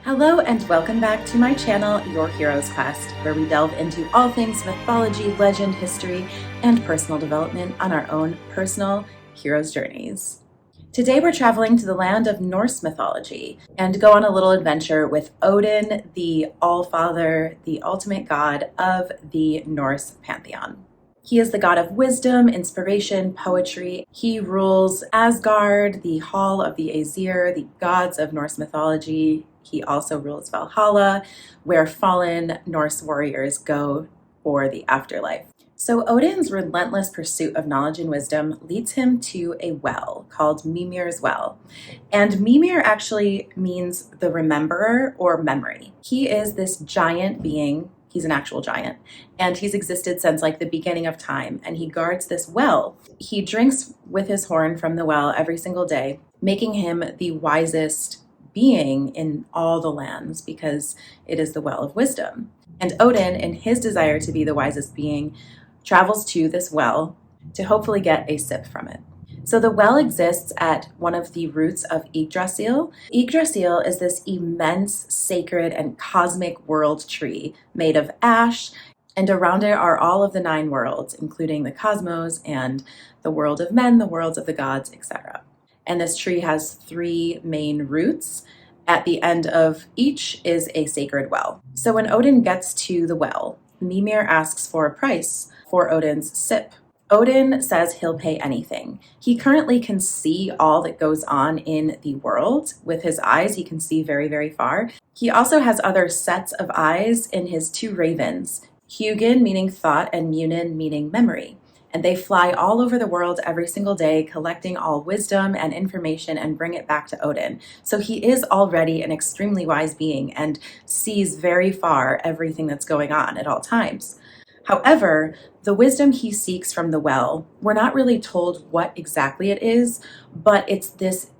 Hello and welcome back to my channel, Your Heroes Quest, where we delve into all things mythology, legend, history, and personal development on our own personal heroes' journeys. Today we're traveling to the land of Norse mythology and go on a little adventure with Odin, the All-Father, the ultimate god of the Norse pantheon. He is the god of wisdom, inspiration, poetry. He rules Asgard, the Hall of the Aesir, the gods of Norse mythology. He also rules Valhalla, where fallen Norse warriors go for the afterlife. So Odin's relentless pursuit of knowledge and wisdom leads him to a well called Mimir's Well. And Mimir actually means the rememberer or memory. He is this giant being. He's an actual giant, and he's existed since like the beginning of time, and he guards this well. He drinks with his horn from the well every single day, making him the wisest being in all the lands because it is the well of wisdom. And Odin, in his desire to be the wisest being, travels to this well to hopefully get a sip from it. So the well exists at one of the roots of Yggdrasil. Yggdrasil is this immense, sacred, and cosmic world tree made of ash, and around it are all of the 9 worlds, including the cosmos and the world of men, the worlds of the gods, etc. And this tree has 3 main roots. At the end of each is a sacred well. So when Odin gets to the well, Mimir asks for a price for Odin's sip. Odin says he'll pay anything. He currently can see all that goes on in the world. With his eyes, he can see very, very far. He also has other sets of eyes in his 2 ravens, Hugin meaning thought and Munin meaning memory. And they fly all over the world every single day, collecting all wisdom and information and bring it back to Odin. So he is already an extremely wise being and sees very far everything that's going on at all times. However, the wisdom he seeks from the well, we're not really told what exactly it is, but it's this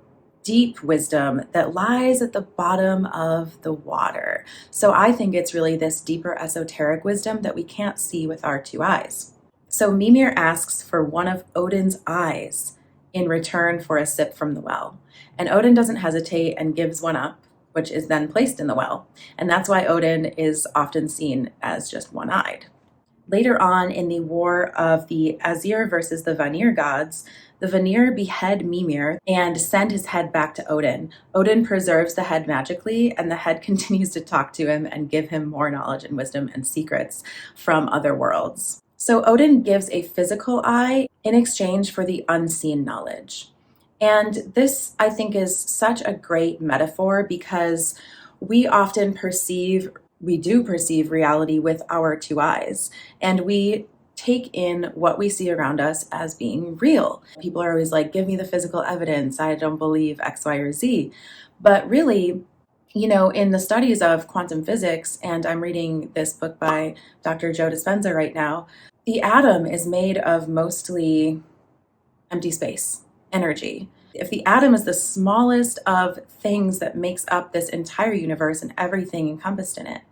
deep wisdom that lies at the bottom of the water. So I think it's really this deeper esoteric wisdom that we can't see with our 2 eyes. So Mimir asks for one of Odin's eyes in return for a sip from the well. And Odin doesn't hesitate and gives one up, which is then placed in the well. And that's why Odin is often seen as just one-eyed. Later on in the war of the Aesir versus the Vanir gods, the Vanir behead Mimir and send his head back to Odin. Odin preserves the head magically, and the head continues to talk to him and give him more knowledge and wisdom and secrets from other worlds. So Odin gives a physical eye in exchange for the unseen knowledge. And this, I think, is such a great metaphor because we often we do perceive reality with our 2 eyes, and we take in what we see around us as being real. People are always like, give me the physical evidence. I don't believe X, Y, or Z. But really, in the studies of quantum physics, and I'm reading this book by Dr. Joe Dispenza right now, the atom is made of mostly empty space, energy. If the atom is the smallest of things that makes up this entire universe and everything encompassed in it,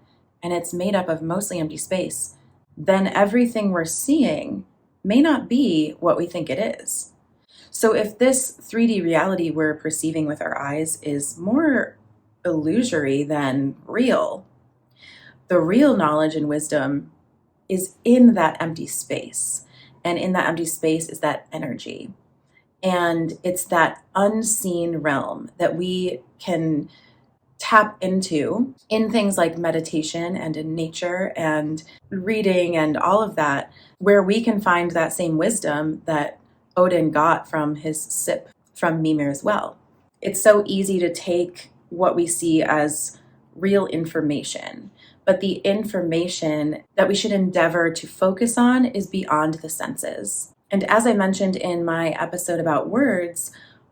and it's made up of mostly empty space, then everything we're seeing may not be what we think it is. So if this 3D reality we're perceiving with our eyes is more illusory than real, the real knowledge and wisdom is in that empty space. And in that empty space is that energy. And it's that unseen realm that we can tap into in things like meditation and in nature and reading and all of that, where we can find that same wisdom that Odin got from his sip from Mimir's well. It's so easy to take what we see as real information, but the information that we should endeavor to focus on is beyond the senses. And as I mentioned in my episode about words,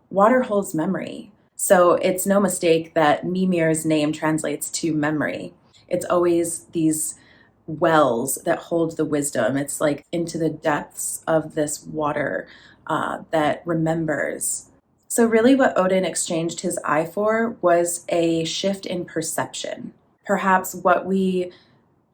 water holds memory. So it's no mistake that Mimir's name translates to memory. It's always these wells that hold the wisdom. It's like into the depths of this water that remembers. So really what Odin exchanged his eye for was a shift in perception. Perhaps what we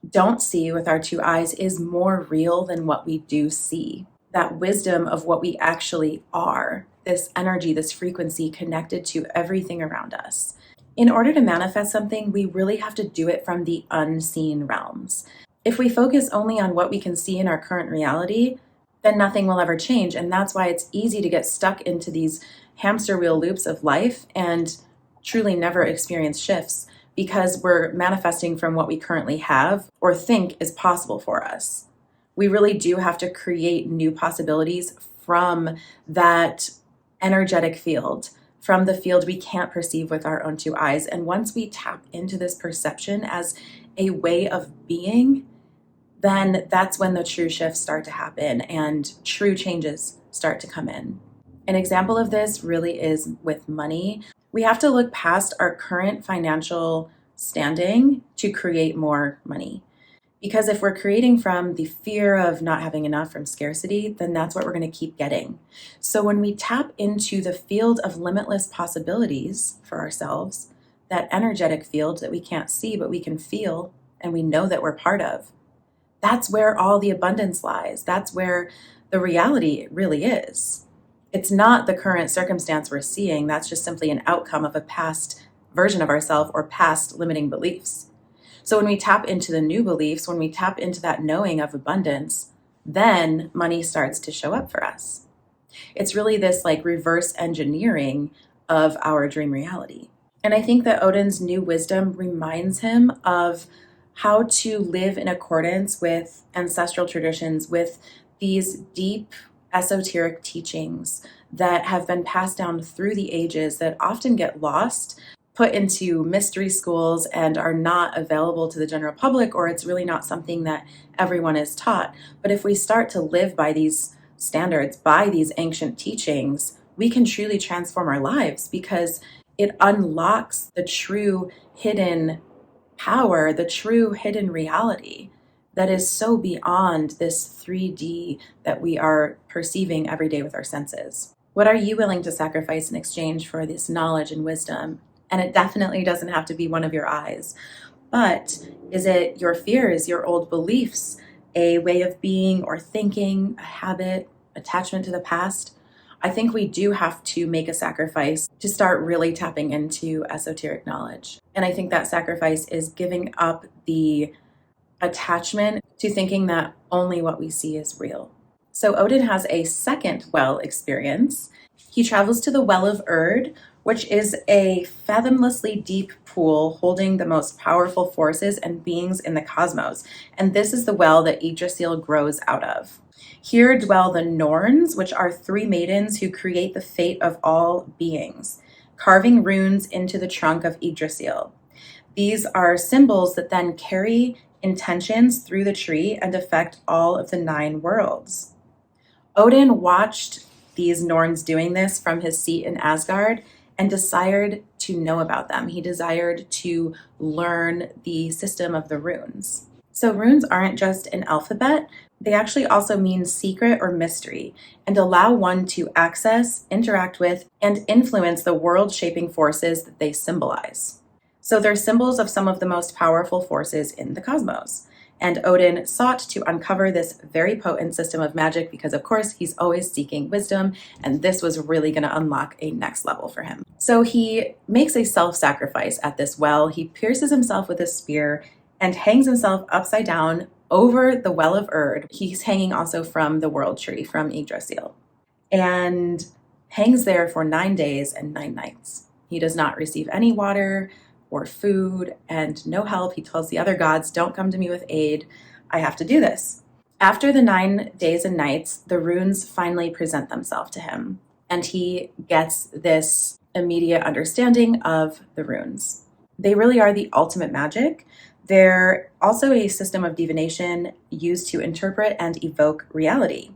don't see with our 2 eyes is more real than what we do see. That wisdom of what we actually are, this energy, this frequency connected to everything around us. In order to manifest something, we really have to do it from the unseen realms. If we focus only on what we can see in our current reality, then nothing will ever change. And that's why it's easy to get stuck into these hamster wheel loops of life and truly never experience shifts, because we're manifesting from what we currently have or think is possible for us. We really do have to create new possibilities from that energetic field, from the field we can't perceive with our own two eyes. And once we tap into this perception as a way of being, then that's when the true shifts start to happen and true changes start to come in. An example of this really is with money. We have to look past our current financial standing to create more money. Because if we're creating from the fear of not having enough, from scarcity, then that's what we're going to keep getting. So when we tap into the field of limitless possibilities for ourselves, that energetic field that we can't see but we can feel and we know that we're part of, that's where all the abundance lies. That's where the reality really is. It's not the current circumstance we're seeing. That's just simply an outcome of a past version of ourselves or past limiting beliefs. So when we tap into the new beliefs, when we tap into that knowing of abundance, then money starts to show up for us. It's really this like reverse engineering of our dream reality. And I think that Odin's new wisdom reminds him of how to live in accordance with ancestral traditions, with these deep esoteric teachings that have been passed down through the ages that often get lost, put into mystery schools, and are not available to the general public, or it's really not something that everyone is taught. But if we start to live by these standards, by these ancient teachings, we can truly transform our lives, because it unlocks the true hidden power, the true hidden reality that is so beyond this 3D that we are perceiving every day with our senses. What are you willing to sacrifice in exchange for this knowledge and wisdom? And it definitely doesn't have to be one of your eyes, but is it your fears, your old beliefs, a way of being or thinking, a habit, attachment to the past? I think we do have to make a sacrifice to start really tapping into esoteric knowledge. And I think that sacrifice is giving up the attachment to thinking that only what we see is real. So Odin has a second well experience. He travels to the Well of Urd, which is a fathomlessly deep pool holding the most powerful forces and beings in the cosmos. And this is the well that Yggdrasil grows out of. Here dwell the Norns, which are three maidens who create the fate of all beings, carving runes into the trunk of Yggdrasil. These are symbols that then carry intentions through the tree and affect all of the 9 worlds. Odin watched these Norns doing this from his seat in Asgard and desired to know about them. He desired to learn the system of the runes. So runes aren't just an alphabet, they actually also mean secret or mystery, and allow one to access, interact with, and influence the world-shaping forces that they symbolize. So they're symbols of some of the most powerful forces in the cosmos. And Odin sought to uncover this very potent system of magic because, of course, he's always seeking wisdom, and this was really going to unlock a next level for him. So he makes a self-sacrifice at this well. He pierces himself with a spear and hangs himself upside down over the Well of Urd. He's hanging also from the world tree, from Yggdrasil, and hangs there for 9 days and 9 nights. He does not receive any water or food and no help. He tells the other gods, don't come to me with aid. I have to do this. After the 9 days and nights, the runes finally present themselves to him, and he gets this immediate understanding of the runes. They really are the ultimate magic. They're also a system of divination used to interpret and evoke reality.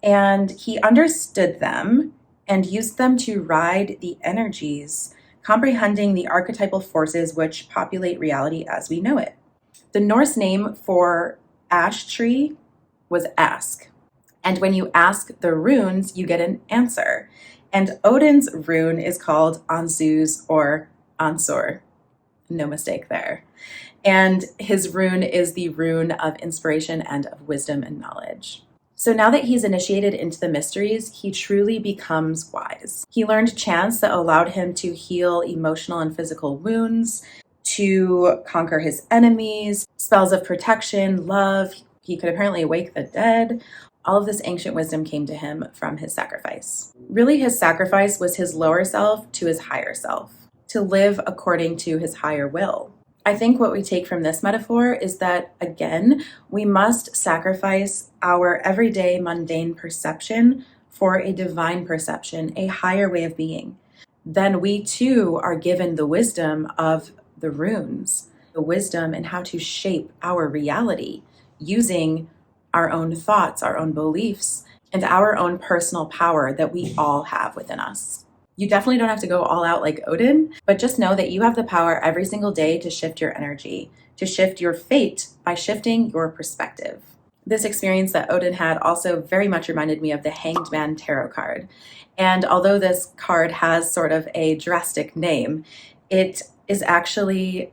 And he understood them and used them to ride the energies, comprehending the archetypal forces which populate reality as we know it. The Norse name for ash tree was ask. And when you ask the runes, you get an answer. And Odin's rune is called Ansuz or Ansur. No mistake there. And his rune is the rune of inspiration and of wisdom and knowledge. So now that he's initiated into the mysteries, he truly becomes wise. He learned chants that allowed him to heal emotional and physical wounds, to conquer his enemies, spells of protection, love. He could apparently wake the dead. All of this ancient wisdom came to him from his sacrifice. Really, his sacrifice was his lower self to his higher self, to live according to his higher will. I think what we take from this metaphor is that, again, we must sacrifice our everyday mundane perception for a divine perception, a higher way of being. Then we too are given the wisdom of the runes, the wisdom in how to shape our reality using our own thoughts, our own beliefs, and our own personal power that we all have within us. You definitely don't have to go all out like Odin, but just know that you have the power every single day to shift your energy, to shift your fate by shifting your perspective. This experience that Odin had also very much reminded me of the Hanged Man tarot card. And although this card has sort of a drastic name, it is actually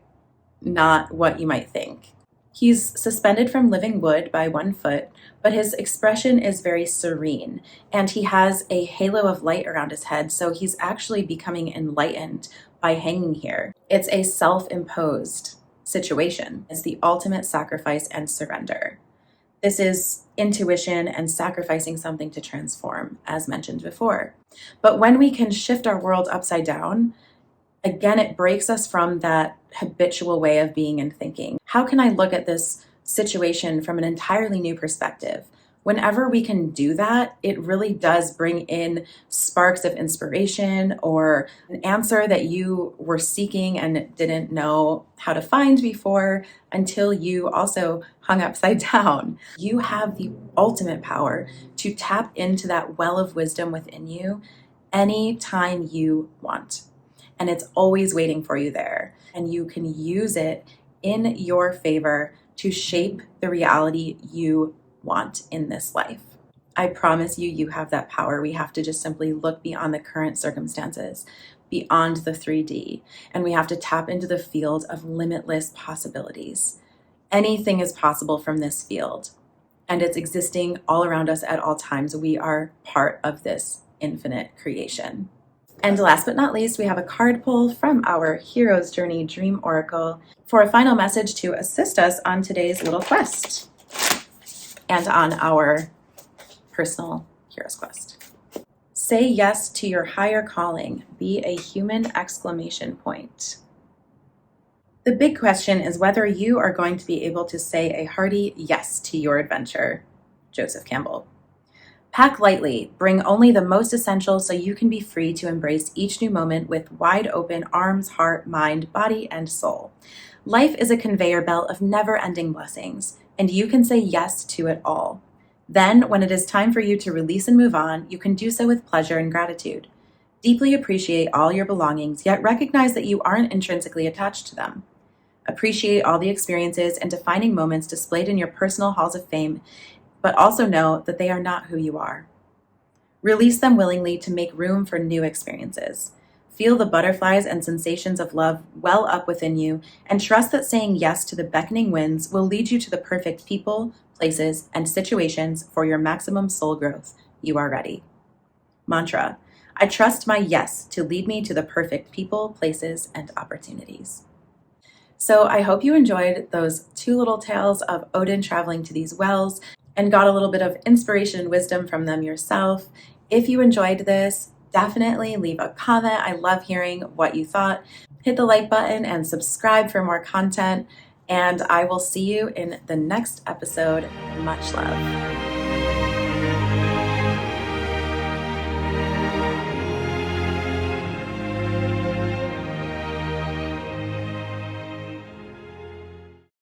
not what you might think. He's suspended from living wood by 1 foot, but his expression is very serene, and he has a halo of light around his head, so he's actually becoming enlightened by hanging here. It's a self-imposed situation. It's the ultimate sacrifice and surrender. This is intuition and sacrificing something to transform, as mentioned before. But when we can shift our world upside down, again, it breaks us from that habitual way of being and thinking. How can I look at this situation from an entirely new perspective? Whenever we can do that, it really does bring in sparks of inspiration or an answer that you were seeking and didn't know how to find before until you also hung upside down. You have the ultimate power to tap into that well of wisdom within you anytime you want. And it's always waiting for you there. And you can use it in your favor to shape the reality you want in this life. I promise you, you have that power. We have to just simply look beyond the current circumstances, beyond the 3D, and we have to tap into the field of limitless possibilities. Anything is possible from this field, and it's existing all around us at all times. We are part of this infinite creation. And last but not least, we have a card pull from our Hero's Journey Dream Oracle for a final message to assist us on today's little quest and on our personal hero's quest. Say yes to your higher calling. Be a human! Exclamation point. The big question is whether you are going to be able to say a hearty yes to your adventure. Joseph Campbell. Pack lightly, bring only the most essential so you can be free to embrace each new moment with wide open arms, heart, mind, body, and soul. Life is a conveyor belt of never-ending blessings, and you can say yes to it all. Then, when it is time for you to release and move on, you can do so with pleasure and gratitude. Deeply appreciate all your belongings, yet recognize that you aren't intrinsically attached to them. Appreciate all the experiences and defining moments displayed in your personal halls of fame, but also know that they are not who you are. Release them willingly to make room for new experiences. Feel the butterflies and sensations of love well up within you, and trust that saying yes to the beckoning winds will lead you to the perfect people, places, and situations for your maximum soul growth. You are ready. Mantra: I trust my yes to lead me to the perfect people, places, and opportunities. So I hope you enjoyed those 2 little tales of Odin traveling to these wells and got a little bit of inspiration and wisdom from them yourself. If you enjoyed this, definitely leave a comment. I love hearing what you thought. Hit the like button and subscribe for more content, and I will see you in the next episode. Much love.